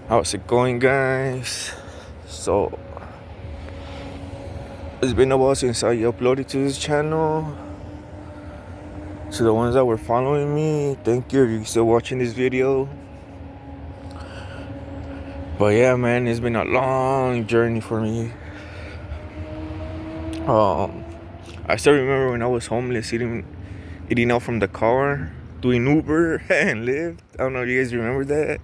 How's it going, guys? So, it's been a while since I uploaded to this channel. To the ones that were following me, thank you if you're still watching this video. But yeah, man, it's been a long journey for me. I still remember when I was homeless, eating out from the car, doing Uber and Lyft. I don't know if you guys remember that.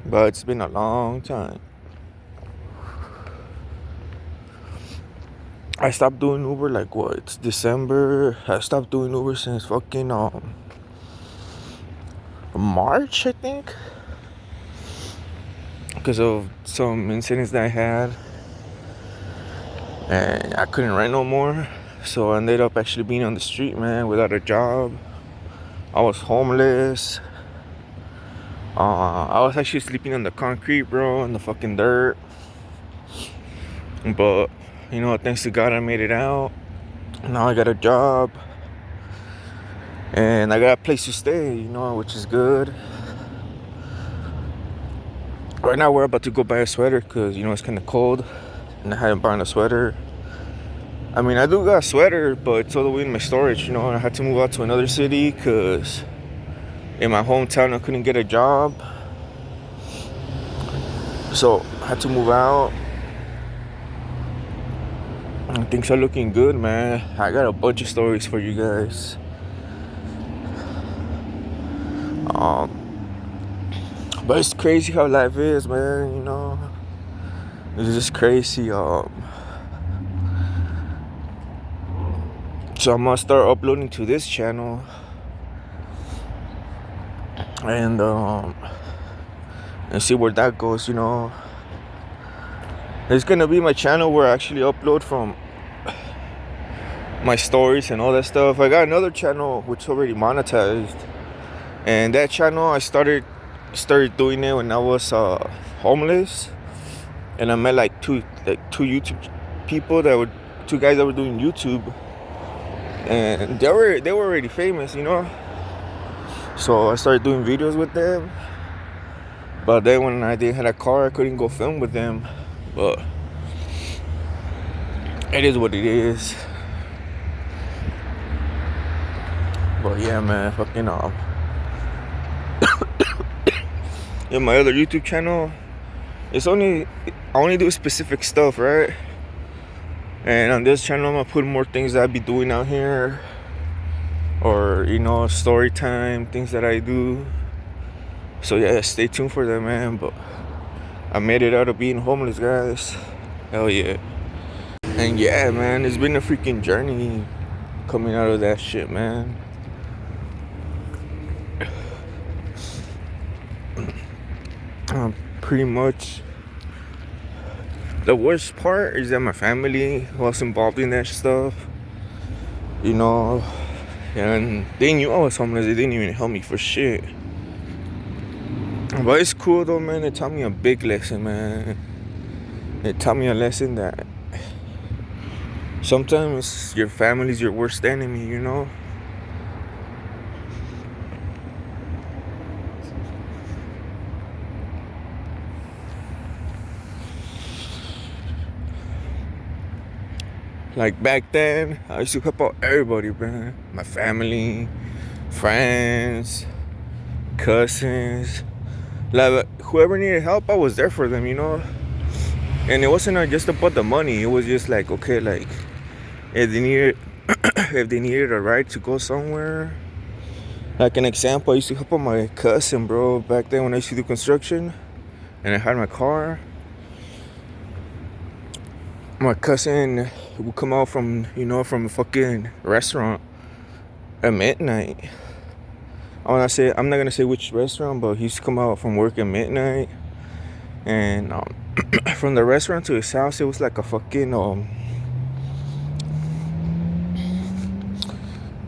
But it's been a long time. I stopped doing Uber like what? It's December. I stopped doing Uber since fucking March, I think, because of some incidents that I had, and I couldn't rent no more. So I ended up actually being on the street, man, without a job. I was homeless. I was actually sleeping on the concrete, bro, on the fucking dirt. But you know, thanks to God, I made it out. Now I got a job, and I got a place to stay, you know, which is good. Right now we're about to go buy a sweater because, you know, it's kind of cold, and I hadn't bought a sweater. I mean, I do got a sweater, but it's all the way in my storage, you know. I had to move out to another city because in my hometown I couldn't get a job. So I had to move out. And things are looking good, man. I got a bunch of stories for you guys. But it's crazy how life is, man, you know. It's just crazy. So I'm gonna start uploading to this channel, and see where that goes, you know. It's gonna be my channel where I actually upload from my stories and all that stuff. I got another channel which already monetized, and that channel I started doing it when I was homeless, and I met like two YouTube people two guys that were doing YouTube, and they were already famous, you know. So I started doing videos with them. But then when I didn't have a car, I couldn't go film with them. But it is what it is. But yeah, man, fucking in my other YouTube channel, I only do specific stuff, right? And on this channel, I'm gonna put more things that I be doing out here, or, you know, story time, things that I do. So yeah, stay tuned for that, man. But I made it out of being homeless, guys. Hell yeah. And yeah, man, it's been a freaking journey coming out of that shit, man. Pretty much the worst part is that my family was involved in that stuff, you know, and they knew I was homeless. They didn't even help me for shit. But it's cool though, man. It taught me a big lesson, man. It taught me a lesson that sometimes your family's your worst enemy, you know. Like back then, I used to help out everybody, man. My family, friends, cousins. Like whoever needed help, I was there for them, you know. And it wasn't just about the money. It was just like, okay, like if they needed if they needed a ride to go somewhere. Like an example, I used to help out my cousin, bro. Back then when I used to do construction and I had my car, my cousin would come out from a fucking restaurant at midnight. I'm not gonna say which restaurant, but he used to come out from work at midnight, and from the restaurant to his house, it was like a fucking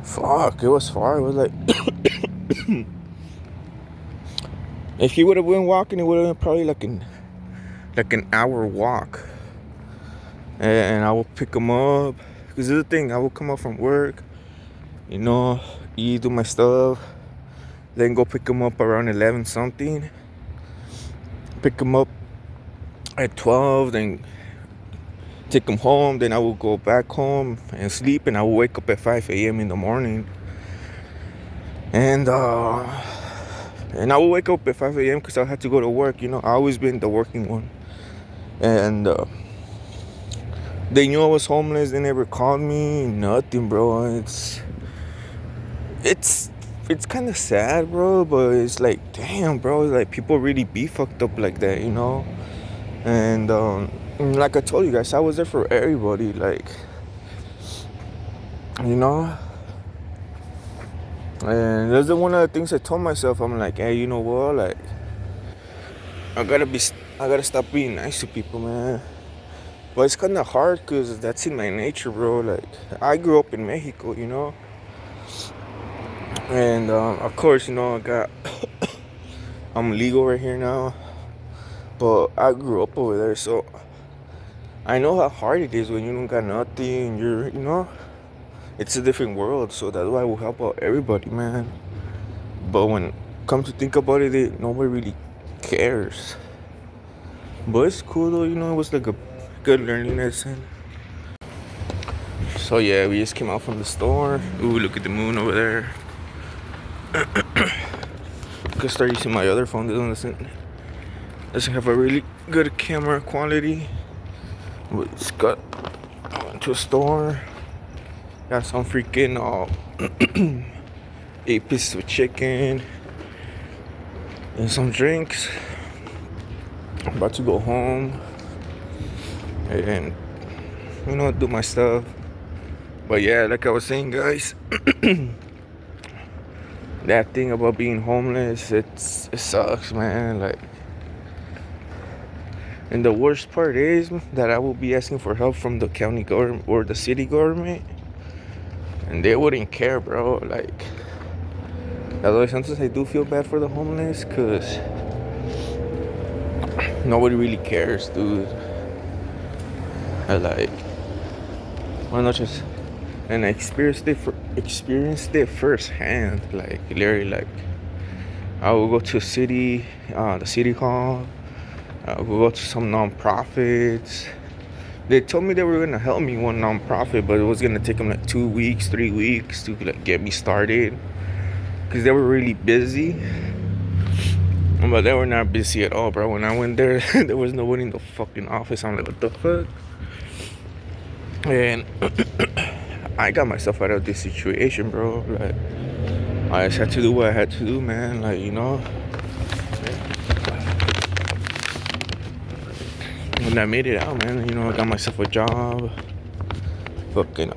fuck. It was far. It was like if he would have been walking, it would have been probably like an hour walk. And I will pick him up, because this is the thing. I will come out from work, you know, eat, do my stuff, then go pick him up around 11 something, pick him up at 12, then take him home, then I will go back home and sleep, and I will wake up at 5 a.m. in the morning, and I will wake up at 5 a.m. because I had to go to work. I always been the working one, and they knew I was homeless. They never called me, nothing, bro. It's kind of sad, bro, but it's like, damn, bro, like people really be fucked up like that, and like I told you guys, I was there for everybody, like, and that's one of the things I told myself. I'm like, hey, you know what, like, I gotta stop being nice to people, man. But it's kind of hard because that's in my nature, bro. Like, I grew up in Mexico, and of course, I'm legal right here now, but I grew up over there, so I know how hard it is when you don't got nothing. It's a different world, so that's why I will help out everybody, man. But when come to think about it, nobody really cares. But it's cool though, it was like a good learning lesson. So yeah, we just came out from the store. Ooh, look at the moon over there. I could start using my other phone. This one doesn't have a really good camera quality. But it's got, I went to a store. Got some freaking 8 pieces of chicken and some drinks. I'm about to go home and do my stuff. But yeah, like I was saying, guys, that thing about being homeless, it sucks, man. Like, and the worst part is that I will be asking for help from the county government or the city government, and they wouldn't care, bro. Like, although sometimes I do feel bad for the homeless, cause nobody really cares, dude. Buenas noches. And I experienced it firsthand. Like, literally, like, I will go to the city hall. I will go to some non-profits. They told me they were gonna help me one non-profit, but it was gonna take them like 2 weeks, 3 weeks to like get me started, because they were really busy. But they were not busy at all, bro. When I went there, there was nobody in the fucking office. I'm like, what the fuck? And I got myself out of this situation, bro. Like, I just had to do what I had to do, man. Like, when I made it out, man, I got myself a job. Fucking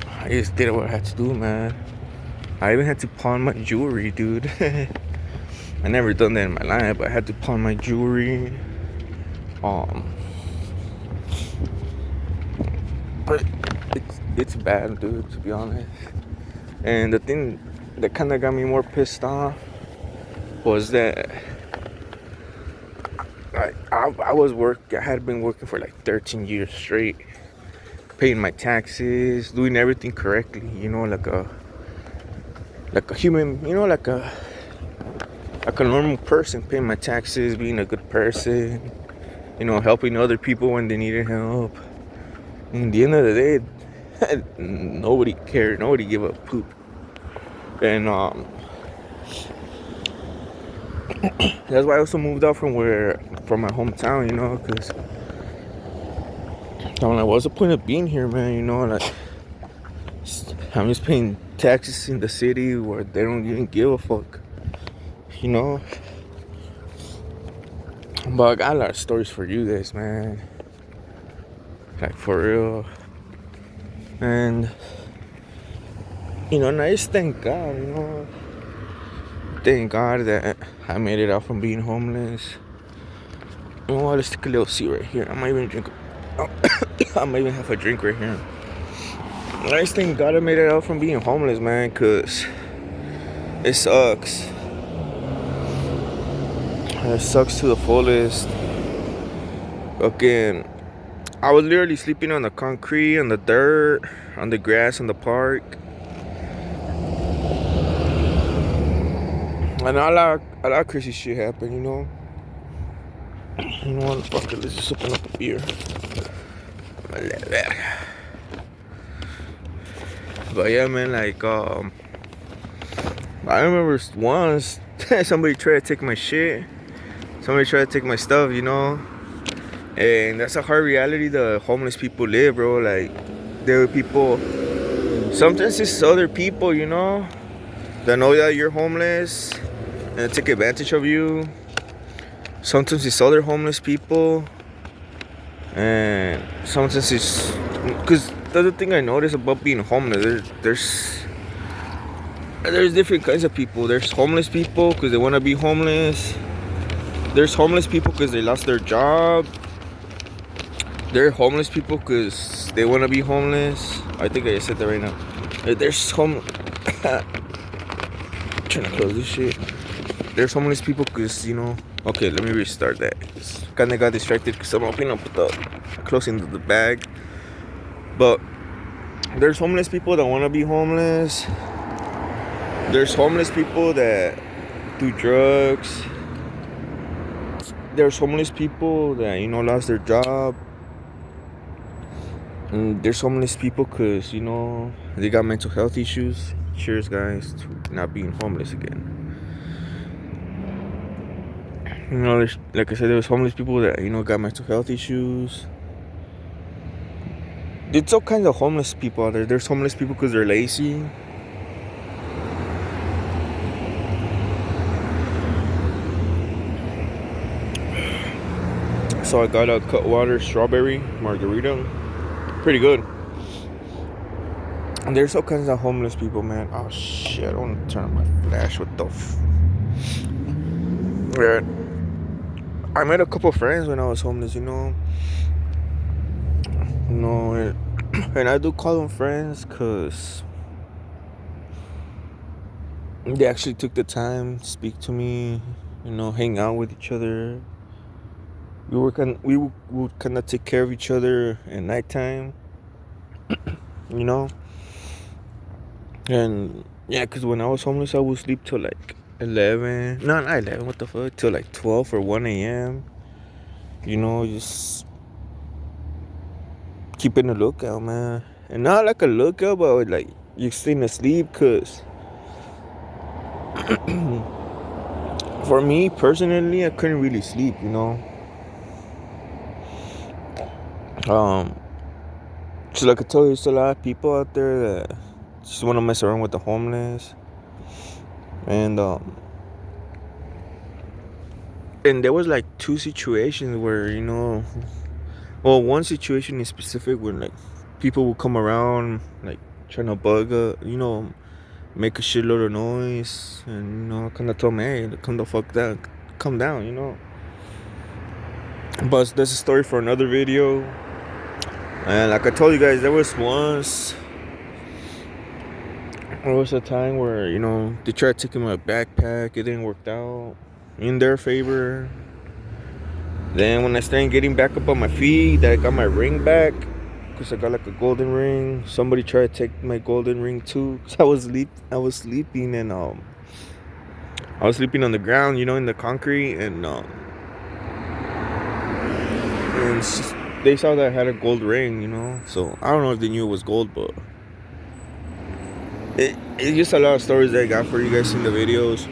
I just did what I had to do, man. I even had to pawn my jewelry, dude. I never done that in my life, but I had to pawn my jewelry. But it's bad, dude, to be honest. And the thing that kind of got me more pissed off was that I had been working for like 13 years straight, paying my taxes, doing everything correctly, like a human, like a normal person, paying my taxes, being a good person, helping other people when they needed help. And at the end of the day, nobody cared, nobody gave a poop. And that's why I also moved out from my hometown, because I'm like, what's the point of being here, man? Like, I'm just paying taxes in the city where they don't even give a fuck, But I got a lot of stories for you guys, man. Like, for real. And and I just thank God, thank God that I made it out from being homeless. You know what? Let's take a little seat right here. I might even have a drink right here. I just thank God I made it out from being homeless, man, because it sucks. It sucks to the fullest. Again, I was literally sleeping on the concrete, on the dirt, on the grass in the park. And a lot of crazy shit happened, you know. You know what? Fuck it, let's just open up a beer. But yeah, man, like, I remember once somebody tried to take my shit. Somebody tried to take my stuff, you know. And that's a hard reality the homeless people live, bro. Like, there are people, sometimes it's other people, you know, that know that you're homeless and take advantage of you. Sometimes it's other homeless people. And sometimes it's, because the other thing I noticed about being homeless, there's different kinds of people. There's homeless people because they want to be homeless. There's homeless people because they lost their job. There are homeless people because they want to be homeless. I think I said that right now. There's trying to close this shit. There's homeless people because, you know. Okay, let me restart that. Kind of got distracted because I'm opening up closing the bag. But there's homeless people that want to be homeless. There's homeless people that do drugs. There's homeless people that, you know, lost their job. And there's homeless people because, you know, they got mental health issues. Cheers, guys, to not being homeless again. You know, like I said, there's homeless people that, you know, got mental health issues. It's all kinds of homeless people out there. There's homeless people because they're lazy. So I got a Cutwater strawberry margarita. Pretty good. And there's all kinds of homeless people, man. Oh shit, I don't want to turn on my flash. What the Yeah. I met a couple friends when I was homeless, you know. And I do call them friends because they actually took the time to speak to me, you know, hang out with each other. We would kind of take care of each other at nighttime, you know. And yeah, because when I was homeless, I would sleep till like 11. No, not 11. What the fuck? Till like 12 or 1 a.m. You know, just keeping a lookout, man. And not like a lookout, but like you're staying asleep, because for me personally, I couldn't really sleep, you know. So like I told you, there's a lot of people out there that just want to mess around with the homeless. And there was like two situations where, you know, well, one situation in specific where like people would come around like trying to you know, make a shitload of noise, and, you know, kind of told me, hey, come the fuck down, come down, you know. But that's a story for another video. And like I told you guys, there was a time where, you know, they tried taking my backpack. It didn't work out in their favor. Then when I started getting back up on my feet, that I got my ring back, because I got like a golden ring. Somebody tried to take my golden ring too, because I was sleeping, and I was sleeping on the ground, you know, in the concrete, and they saw that I had a gold ring, you know. So I don't know if they knew it was gold, but it's just a lot of stories that I got for you guys in the videos.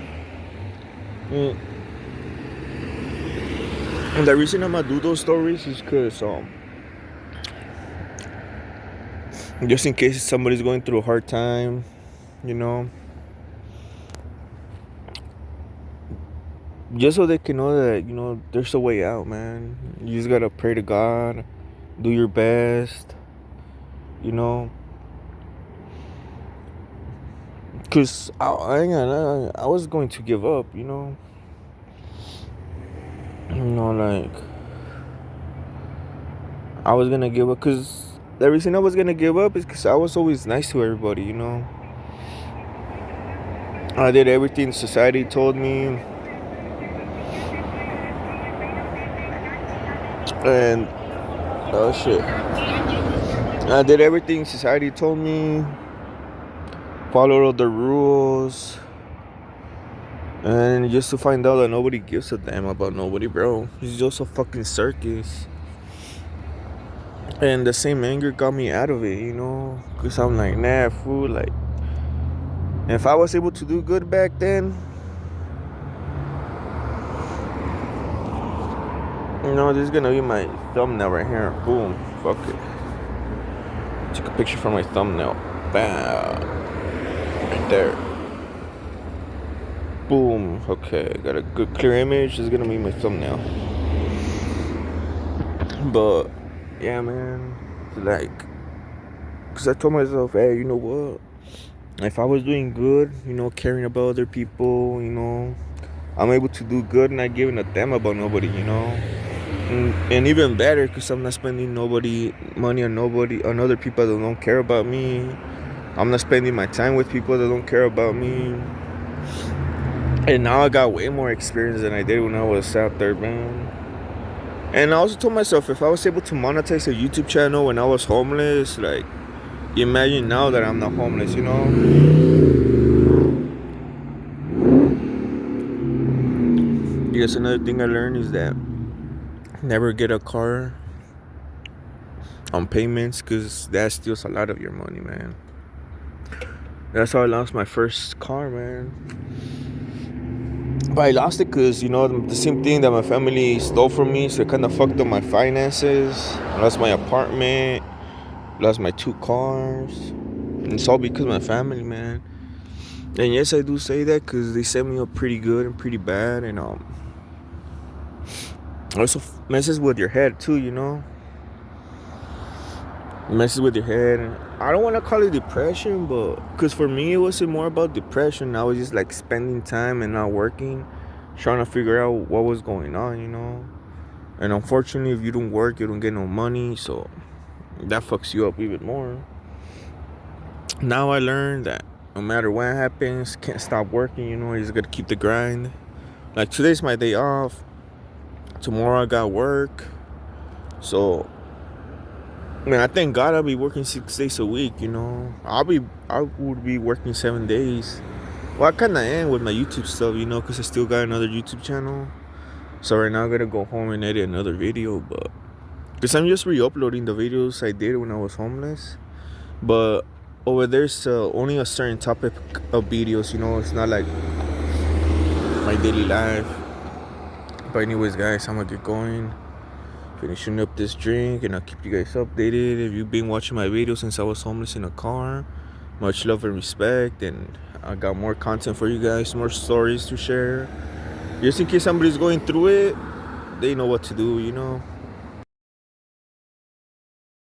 And the reason I'm gonna do those stories is because just in case somebody's going through a hard time, you know, just so they can know that, you know, there's a way out, man. You just gotta pray to God, do your best, you know. Because I was going to give up, you know. You know, like, I was gonna give up, because the reason I was gonna give up is because I was always nice to everybody, you know. I did everything society told me, and oh shit, I did everything society told me, followed all the rules, And just to find out that nobody gives a damn about nobody, bro. It's just a fucking circus. And the same anger got me out of it, you know? Because I'm like, nah, fool. Like, if I was able to do good back then, you know, this is gonna be my thumbnail right here. Boom. Fuck it. Take a picture for my thumbnail. Bam. Right there. Boom. Okay, got a good clear image. This is gonna be my thumbnail. But yeah, man. Like, cause I told myself, hey, you know what? If I was doing good, you know, caring about other people, you know, I'm able to do good, not giving a damn about nobody, you know. And even better, cause I'm not spending money on other people that don't care about me. I'm not spending my time with people that don't care about me. And now I got way more experience than I did when I was out there, man. And I also told myself, if I was able to monetize a YouTube channel when I was homeless, like, imagine now that I'm not homeless, you know. Yes, another thing I learned is that never get a car on payments, because that steals a lot of your money, man. That's how I lost my first car, man. But I lost it because, you know, the same thing that my family stole from me, so it kind of fucked up my finances. I lost my apartment, lost my 2 cars. And it's all because of my family, man. And yes, I do say that because they set me up pretty good and pretty bad. And also messes with your head too, you know. Messes with your head. And I don't want to call it depression, but because for me it wasn't more about depression. I was just like spending time and not working, trying to figure out what was going on, you know. And unfortunately, if you don't work, you don't get no money, so that fucks you up even more. Now I learned that no matter what happens, can't stop working, you know. You just gotta keep the grind. Like, today's my day off, tomorrow I got work. So, man, I thank God I'll be working 6 days a week, you know. I would be working 7 days. Well, I kind of am with my YouTube stuff, you know, because I still got another YouTube channel. So right now I gotta go home and edit another video, but because I'm just re-uploading the videos I did when I was homeless. But over there's only a certain topic of videos, you know. It's not like my daily life. But anyways, guys, I'm gonna get going, finishing up this drink, and I'll keep you guys updated. If you've been watching my videos since I was homeless in a car, much love and respect. And I got more content for you guys, more stories to share, just in case somebody's going through it. They know what to do, you know.